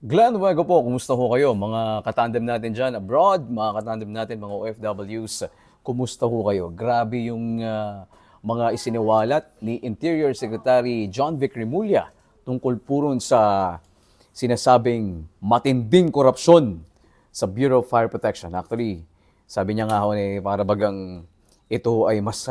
Glenn Nuego po, kumusta ho kayo? Mga katandem natin dyan abroad, mga katandem natin, mga OFWs, kumusta ho kayo? Grabe yung mga isiniwalat ni Interior Secretary John Vic Remulla tungkol puron sa sinasabing matinding korupsyon sa Bureau of Fire Protection. Actually, sabi niya nga ho para bagang ito ay mas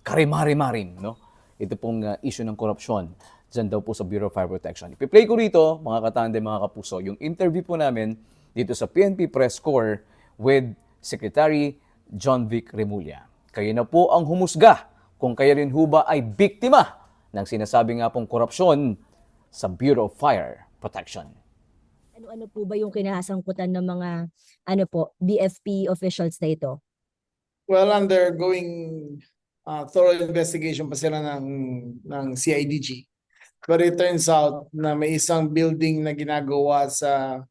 karimari-marin, no? Ito pong issue ng korupsyon dyan daw po sa Bureau of Fire Protection. Ipi-play ko rito, mga katande, mga kapuso, yung interview po namin dito sa PNP Press Corps with Secretary John Vic Remulla. Kayo na po ang humusga kung kayo rin ho ba ay biktima ng sinasabi nga pong korupsyon sa Bureau of Fire Protection. Ano-ano po ba yung kinasangkutan ng mga BFP officials na ito? Well, undergoing thorough investigation pa sila ng CIDG. But it turns out na may isang building na ginagawa sa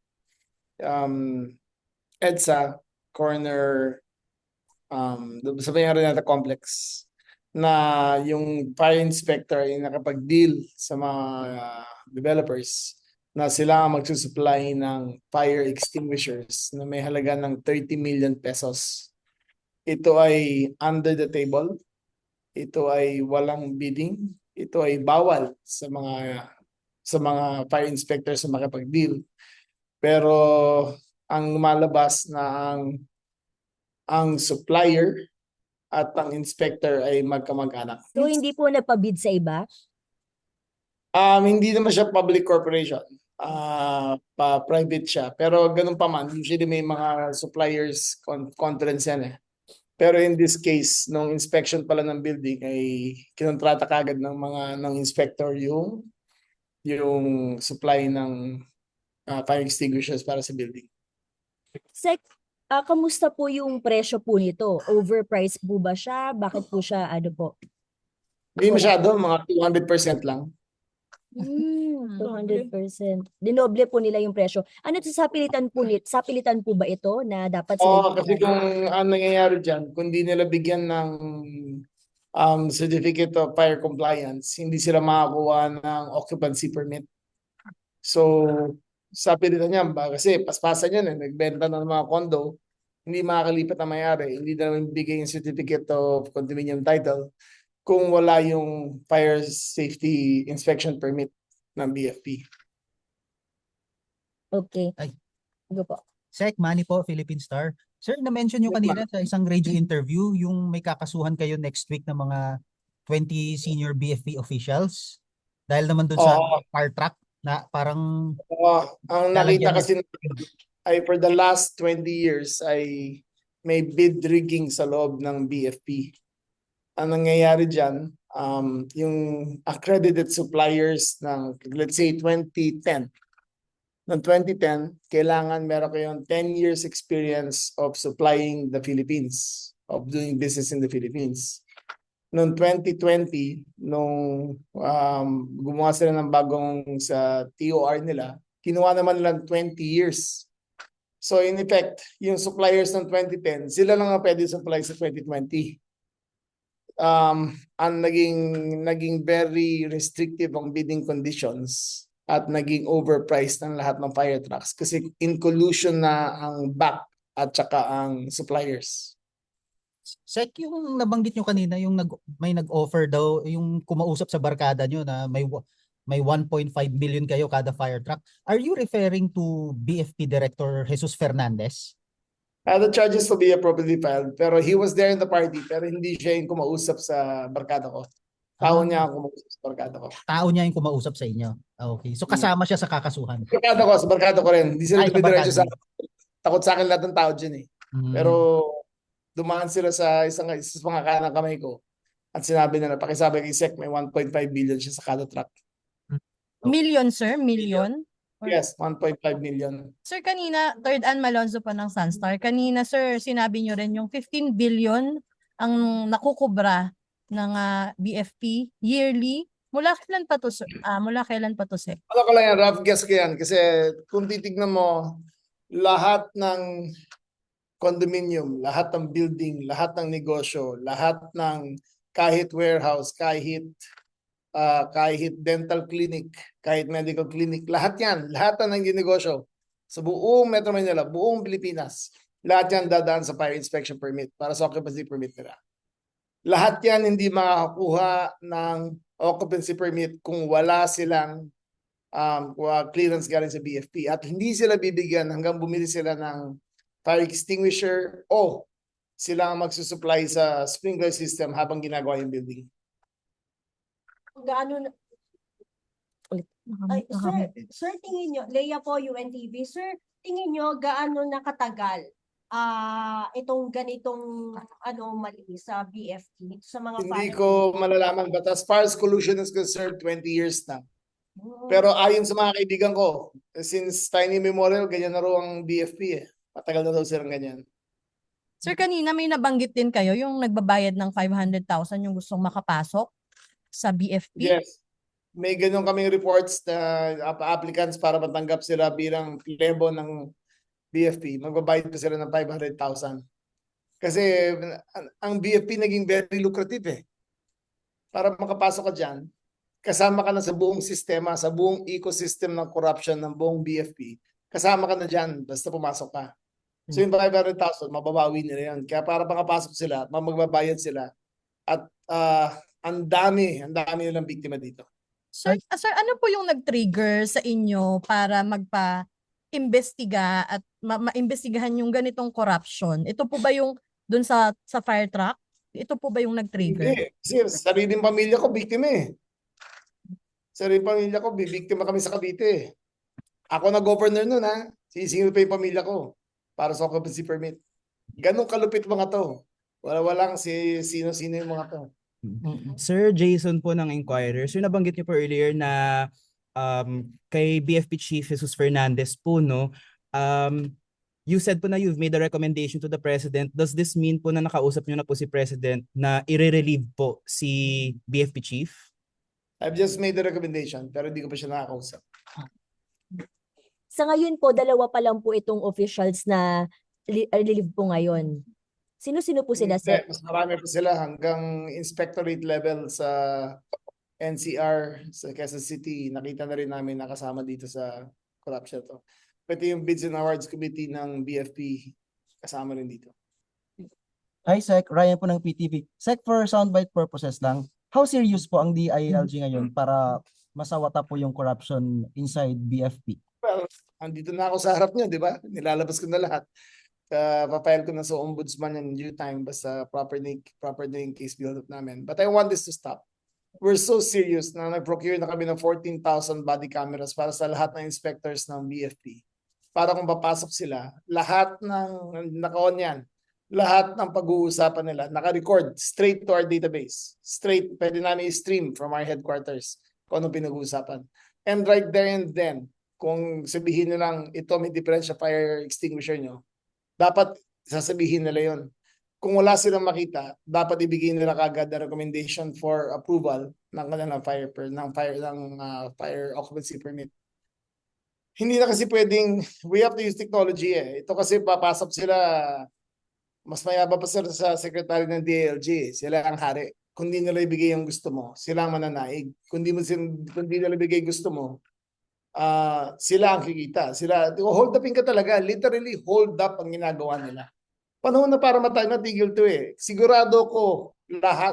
EDSA corner sa Peñaranda Complex na yung fire inspector ay nakapag-deal sa mga developers na sila ang magsusupply ng fire extinguishers na may halaga ng 30 million pesos. Ito ay under the table. Ito ay walang bidding. Ito ay bawal sa mga fire inspectors na makapag-deal. Pero ang lumalabas na ang supplier at ang inspector ay magkamag-anak. So hindi po napabid sa iba? Hindi naman siya public corporation. Private siya. Pero ganun pa man, usually may mga suppliers conference yan eh. Pero in this case, nung inspection pala ng building ay kinontrata kagad ng inspector yung supply ng fire extinguishers para sa building. Sec, kamusta po yung presyo po nito? Overpriced po ba siya? Bakit po siya Hindi masyado, mga 200% lang. 200%. Dinoble po nila yung presyo. Ano ito sapilitan po ba ito na dapat sila Kasi kung ano nangyayari dyan, kung di nila bigyan ng certificate of fire compliance, hindi sila makakuha ng occupancy permit. So, sa pilitan niya, kasi paspasan yan nagbenta ng mga condo, hindi makakalipat na mayari, hindi na naman bigay yung certificate of condominium title kung wala yung fire safety inspection permit ng BFP. Okay. Ay. Go po. Sec, Manny po, Philippine Star. Sir, na-mention nyo kanina sa isang radio interview yung may kakasuhan kayo next week ng mga 20 senior BFP officials dahil naman dun sa fire truck na parang ang nakita kasi ay for the last 20 years ay may bid rigging sa loob ng BFP. Ang nangyayari dyan, yung accredited suppliers ng let's say 2010. Noong 2010, kailangan meron kayong 10 years experience of supplying the Philippines, of doing business in the Philippines. Noong 2020, nung gumawa sila ng bagong sa TOR nila, kinuha naman lang 20 years. So in effect, yung suppliers ng 2010, sila lang ang pwede supply sa 2020. Ang naging very restrictive ang bidding conditions at naging overpriced ng lahat ng fire trucks kasi in collusion na ang BAC at saka ang suppliers. Sec, yung nabanggit nyo kanina, yung may nag-offer daw, yung kumausap sa barkada nyo na may 1.5 million kayo kada fire truck. Are you referring to BFP Director Jesus Fernandez? The charges to be appropriately filed, pero he was there in the party, pero hindi siya yung kumausap sa barkada ko. Tao niya ang kumausap sa barkada ko. Tao niya yung kumausap sa inyo. Okay. So kasama siya sa kakasuhan. Sa barkada ko rin. Hindi sila dumidiretso sa akin. Takot sa akin lahat ng tao dyan eh. Pero dumaan sila sa isang mga kanang kamay ko at sinabi na pakisabi kay Sec, may 1.5 billion siya sa kada truck. Million, sir? Million? Yes, 1.5 million. Sir, kanina, Third Ann Malonzo pa ng Sunstar. Kanina, sir, sinabi nyo rin yung 15 billion ang nakukubra ng BFP yearly. Mula kailan pa to, sir? Mula kailan pa to, sir? Ano ko lang yan, rough guess ko yan. Kasi kung titignan mo, lahat ng condominium, lahat ng building, lahat ng negosyo, lahat ng kahit warehouse, kahit kahit dental clinic, kahit medical clinic, lahat yan, lahat na ng negosyo sa buong Metro Manila, buong Pilipinas, lahat yan dadaan sa fire inspection permit para sa occupancy permit nila. Lahat yan hindi makakakuha ng occupancy permit kung wala silang clearance galing sa BFP at hindi sila bibigyan hanggang bumili sila ng fire extinguisher o sila ang magsusupply sa sprinkler system habang ginagawa yung building. Gaano na... Ay, sir, tingin nyo, Leia po, UNTV, sir, tingin nyo gaano na katagal itong ganitong mali sa BFP sa mga Hindi fire- ko malalaman but as far as collusion is concerned, 20 years na. Pero ayon sa mga kaibigan ko, since Tiny Memorial, ganyan na raw ang BFP eh. Matagal na daw silang ganyan. Sir, kanina may nabanggit din kayo yung nagbabayad ng 500,000 yung gustong makapasok sa BFP. Yes. May ganyan kaming reports na applicants para matanggap sila bilang plebo ng BFP. Magbabayad pa sila ng 500,000. Kasi ang BFP naging very lucrative eh. Para makapasok ka dyan, kasama ka na sa buong sistema, sa buong ecosystem ng corruption ng buong BFP. Kasama ka na dyan, basta pumasok ka. So yung 500,000, mababawi nila yan. Kaya para makapasok sila, magbabayad sila. At ang dami nilang biktima dito. Sir, ano po yung nag-trigger sa inyo para magpa-imbestiga at maimbestigahan yung ganitong corruption? Ito po ba yung dun sa fire truck? Ito po ba yung nag-trigger? Hindi. Kasi sariling pamilya ko, biktima eh. Sariling pamilya ko, bibiktima kami sa Cavite eh. Ako na governor nun ha. Sisingil pa yung pamilya ko para sa occupancy permit. Ganong kalupit mga to. Walang sino-sino yung mga to. Sir Jason po ng Inquirer. Sir, nabanggit niyo po earlier na kay BFP Chief Jesus Fernandez po, no? You said po na you've made a recommendation to the President. Does this mean po na nakausap niyo na po si President na i-relieve po si BFP Chief? I've just made the recommendation pero hindi ko pa siya nakakausap. Sa ngayon po, dalawa pa lang po itong officials na relieve po ngayon. Sino-sino po sila, Hindi, sir? mas marami pa sila hanggang inspectorate level sa NCR, sa Quezon City. Nakita na rin namin nakasama dito sa corruption to. Pati yung Bids and Awards Committee ng BFP kasama rin dito. Hi Sec, Ryan po ng PTV. Sec, for soundbite purposes lang, how serious po ang DILG ngayon para masawata po yung corruption inside BFP? Well, andito na ako sa harap niyo, di ba? Nilalabas ko na lahat. Papayal ko na sa ombudsman in due time basta proper na yung case build-up namin. But I want this to stop. We're so serious na nag-procure na kami ng 14,000 body cameras para sa lahat ng inspectors ng BFP. Para kung papasok sila, lahat ng naka-on yan, lahat ng pag-uusapan nila, naka-record straight to our database. Straight, pwede namin i-stream from our headquarters kung anong pinag-uusapan. And right there and then, kung sabihin nilang ito may differential fire extinguisher nyo, dapat sasabihin nila yon. Kung wala silang makita, dapat ibigay nila kagad the recommendation for approval ng kanilang fire occupancy permit. Hindi na kasi pwedeng, we have to use technology eh. Ito kasi papasok sila, mas mayaba pa sila sa secretary ng DILG. Sila ang hari. Kung di nila ibigay yung gusto mo, sila ang mananaig. Kung di nila ibigay gusto mo, sila ang kikita. Hold upin ka talaga. Literally hold up ang ginagawa nila. Panahon na para matigil to eh. Sigurado ko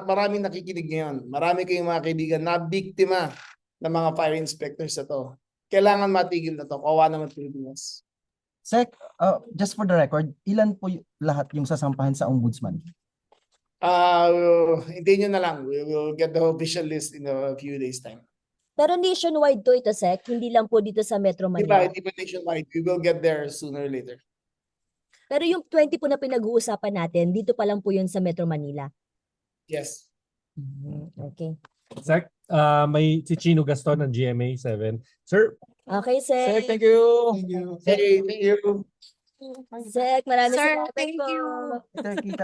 maraming nakikinig ngayon. Marami kayong mga kaibigan na biktima ng mga fire inspectors na to. Kailangan matigil na to. Kawawa naman Pilipinas. Sec, just for the record, ilan po lahat yung sasampahan sa ombudsman? Hintayin nyo na lang. We will get the official list in a few days time. Pero nationwide to ito, Sec. Hindi lang po dito sa Metro Manila. Hindi pa nationwide. We will get there sooner or later. Pero yung 20 po na pinag-uusapan natin, dito pa lang po yun sa Metro Manila. Yes. Okay. Sec, may si Chino Gaston ng GMA 7. Sir, Okay, Sec. Sir, thank you. Hey, thank you. Sec, maraming Sir, salamat thank po. you. Ito, kita.